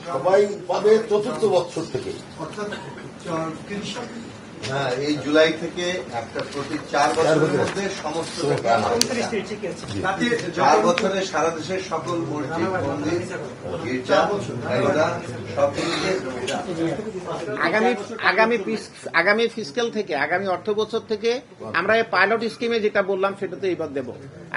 সবাই পাবে চতুর্থ বছর থেকে। হ্যাঁ, এই জুলাই থেকে একটা প্রতি 4 বছরের মধ্যে সমস্ত 4 বছরে সারা দেশের সকল মসজিদ, মন্দির, গির্জা, ঈদগাহ সব মিলিয়ে আগামী ফিসক্যাল থেকে, আগামী অর্থ বছর থেকে আমরা এই পাইলট স্কিমে যেটা বললাম সেটাতে এবার দেব।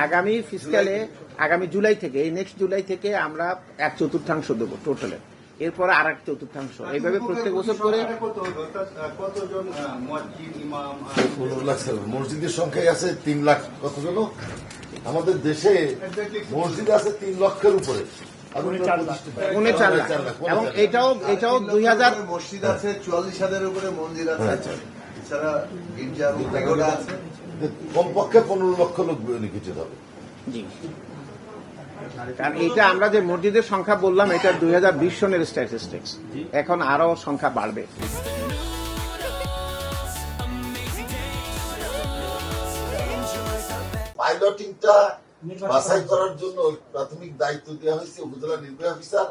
আগামী ফিসক্যালে, আগামী জুলাই থেকে, এই নেক্সট জুলাই থেকে আমরা 1/4 দেবো টোটালে, এরপরে আর 1/4। এইভাবে প্রত্যেক বছর করে। মসজিদের সংখ্যায় আছে 3 লাখ। কতজন আমাদের দেশে মসজিদ আছে? 3 লক্ষের উপরে, 4 লাখ। এবং এটাও 2000 মসজিদ আছে, 44,000-এর উপরে মন্দির আছে, এছাড়া গির্জা আছে। কমপক্ষে 15 লক্ষ লোক নিয়োজিত হবে। জি, কারণ এটা আমরা যে মসজিদের সংখ্যা বললাম, এটা 2020 সনের স্ট্যাটিস্টিক্স, এখন আরো সংখ্যা বাড়বে। পাইলটিংটা বাছাই করার জন্য প্রাথমিক দায়িত্ব দেওয়া হয়েছে উপজেলা নির্বাহী অফিসার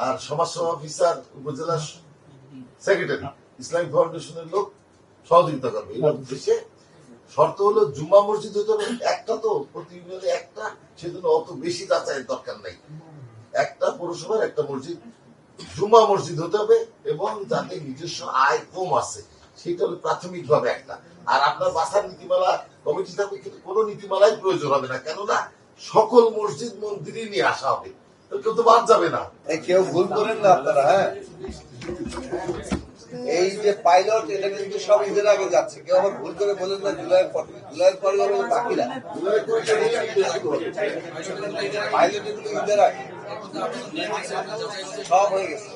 আর সমাজসেবা অফিসার, উপজেলা সেক্রেটারি, ইসলামিক ফাউন্ডেশনের লোক সহযোগিতা করবে। এই উদ্দেশ্যে শর্ত হলো জুম্মা মসজিদ হতে হবে একটা, তো প্রতি ইউনিয়নে একটা, সেজন্য অত বেশি যাচাইয়ের দরকার নেই। একটা পৌরসভার একটা মসজিদ জুম্মা মসজিদ হতে হবে, এবং যাতে নিজস্ব আয় কম আছে সেটা হলো প্রাথমিকভাবে একটা। আর আপনার বাসার নীতিমালা কমিটি থাকবে, কিন্তু কোনো নীতিমালাই প্রয়োজন হবে না, কেননা সকল মসজিদ মন্দিরই নিয়ে আসা হবে, তো কেউ তো বাদ যাবে না। কেউ ভুল করেন না আপনারা। হ্যাঁ, এই যে পাইলট, এটা কিন্তু সব ঈদের আগে যাচ্ছে। কেউ আবার ভুল করে বলেন না জুলাইয়ের পরে যাবে বাকিরা। পাইলট এগুলো ঈদের আগে সব হয়ে গেছে।